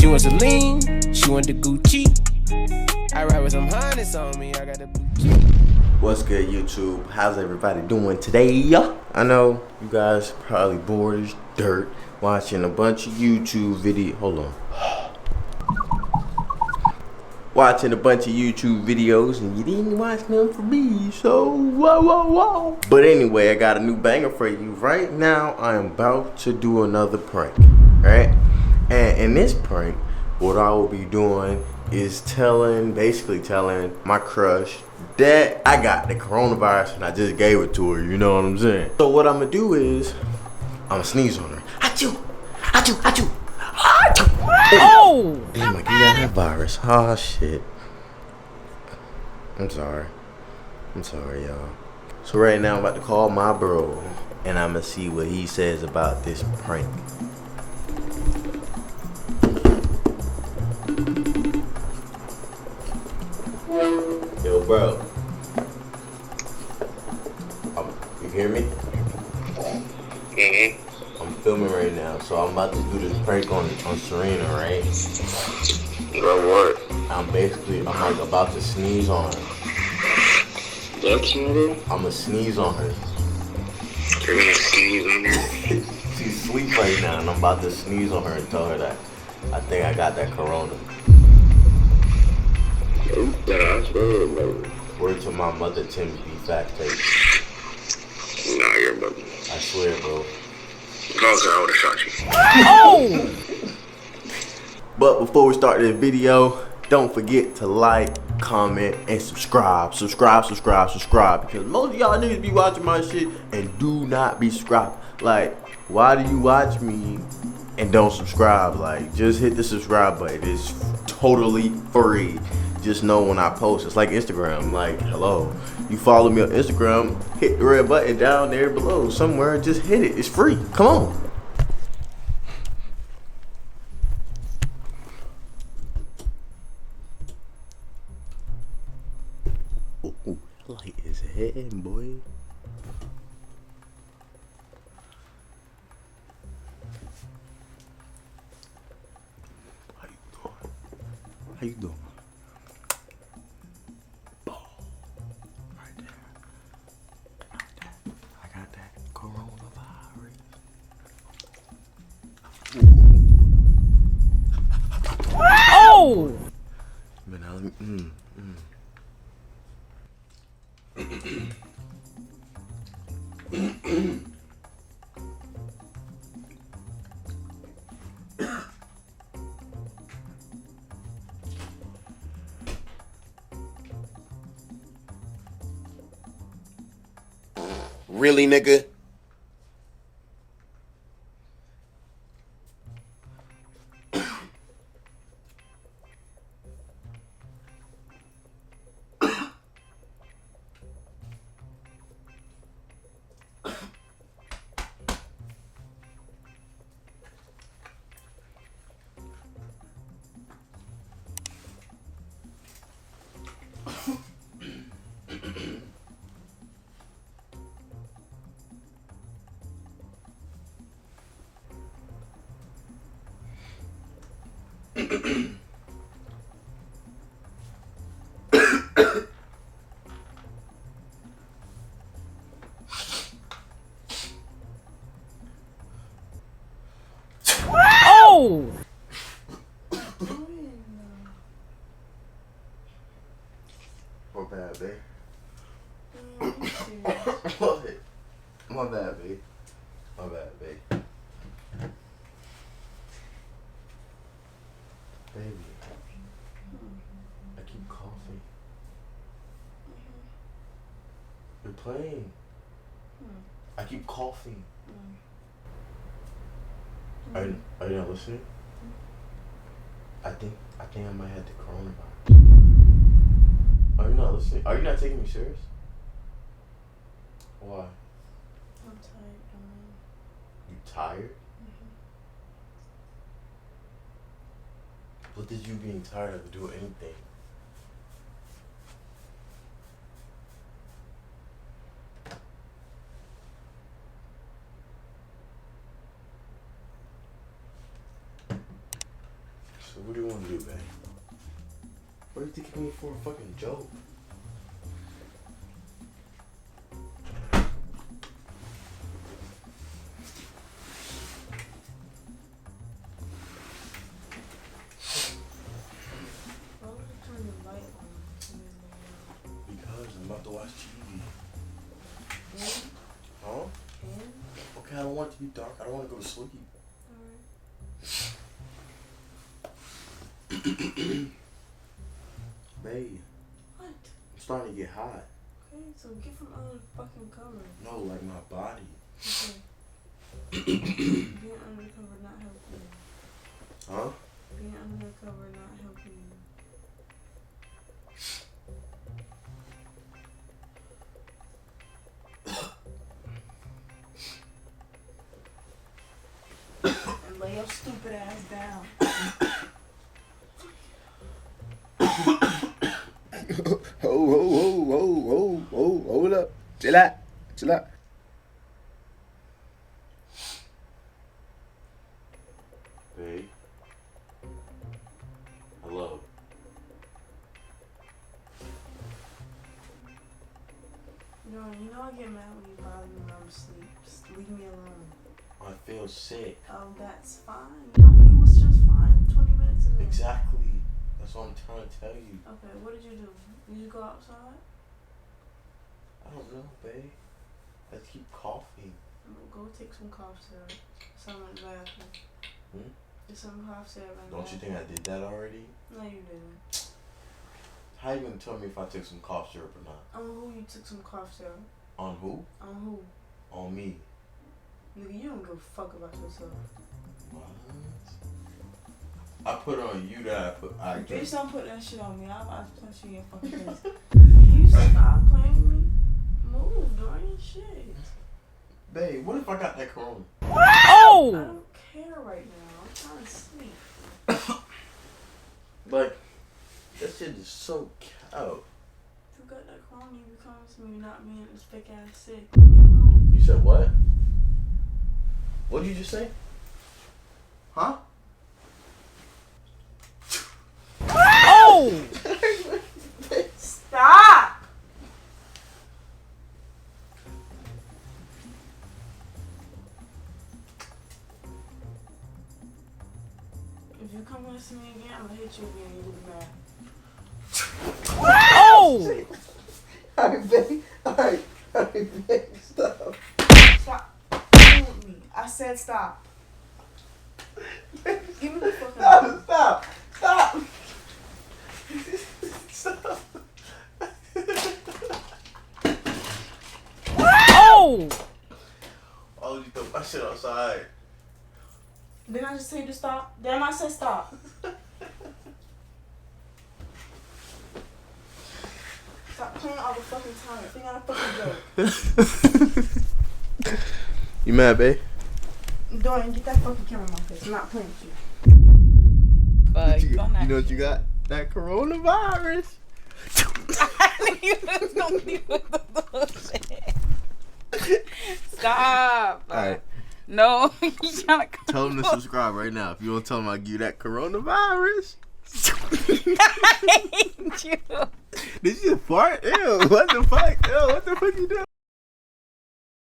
She wants to lean, she want the Gucci. I ride with some harness on me, I got the Gucci. What's good, YouTube? How's everybody doing today? I know you guys probably bored as dirt watching a bunch of YouTube videos. Hold on. Watching a bunch of YouTube videos and you didn't watch them for me, so whoa. But anyway, I got a new banger for you. Right now, I am about to do another prank, right? And in this prank, what I will be doing is basically telling my crush that I got the coronavirus and I just gave it to her, you know what I'm saying? So what I'm gonna do is, I'm gonna sneeze on her. Achoo! Achoo! Achoo! Achoo! Oh! Damn, I got that virus. Oh, shit. I'm sorry, y'all. So right now, I'm about to call my bro, and I'm gonna see what he says about this prank. Yo, bro. You hear me? Mm-hmm. I'm filming right now, so I'm about to do this prank on Serena, right? Bro, what? I'm like about to sneeze on her. That's not I'm gonna sneeze on her. You're gonna sneeze on her? She's asleep right now, and I'm about to sneeze on her and tell her that I think I got that corona. That's bro. Word to my mother, Timothy, fact tape. Nah, you're bugging. I swear, bro. Okay, I would've shot you. Oh! But before we start this video, don't forget to like, comment, and subscribe. Subscribe. Because most of y'all niggas be watching my shit and do not be subscribed. Like, why do you watch me and don't subscribe? Like, just hit the subscribe button. It's totally free. Just know when I post. It's like Instagram. Like, hello. You follow me on Instagram, hit the red button down there below somewhere. Just hit it. It's free. Come on. Ooh, light is hitting, boy. How you doing? Right there. I got that coronavirus. Oh! Man, Really, nigga? Oh! My bad, babe. My bad, babe. My bad, babe. Baby, I keep coughing. You're playing. I keep coughing. Are you not listening? I think I might have the coronavirus. Are you not listening? Are you not taking me serious? Why? I'm tired. You tired? What did you being tired of do anything? So What do you want to do, man? What do you think you're going for a fucking joke? Why would you turn the light on? Because I'm about to watch TV. And? Huh? And? Okay, I don't want it to be dark. I don't want to go to sleep. Alright. Babe, What? I'm starting to get hot. Okay, so get from under the fucking cover. No, like my body. Okay. Being under the cover not helping you. Huh? Being under the cover not helping you. And lay your stupid ass down. Hold up. Chill out. Chill out. Babe. Hello. You know I get mad when you bother me when I'm asleep. Just leave me alone. I feel sick. Oh, that's fine. You was just fine 20 minutes ago. Exactly. That's what I'm trying to tell you. Okay, what did you do? Did you go outside? I don't know, babe. I keep coughing. Go take some cough syrup. Some in the bathroom. Hmm? Get some cough syrup in the Don't you think I did that already? No, you didn't. How you gonna tell me if I took some cough syrup or not? On who you took some cough syrup? On who? On who? On me. Nigga, you don't give a fuck about yourself. What? I put on you that I put. Bitch, don't put that shit on me. I'm about to punch you in your fucking face. You stop playing with me? Move, doing shit. Babe, what if I got that corona? I Oh! don't care right now. I'm trying to sleep. Like, that shit is so cow. If you got that corona, you be coming to me not being this fake ass sick. Leave me alone. You said what? What did you just say? Huh? Oh! Stop! If you come next to me again, I'm gonna hit you again. You'll be mad. Oh! Alright, babe. Alright, babe. Stop. Stop playing with me. I said stop. Give me the fucking. Stop. Stop. Stop. Oh! Why would you throw my shit outside? Didn't I just tell you to stop? Damn, I said stop. Stop playing all the fucking time. Think I'm a fucking joke. You mad, babe? Dorian, get that fucking camera in my face. I'm not playing with you. But You know what you got? That coronavirus. Stop. Alright. No, he's trying to Tell them to subscribe right now. If you don't tell them I give you that coronavirus. I hate you. Did you fart? Ew, what the fuck? Ew, what the fuck you doing?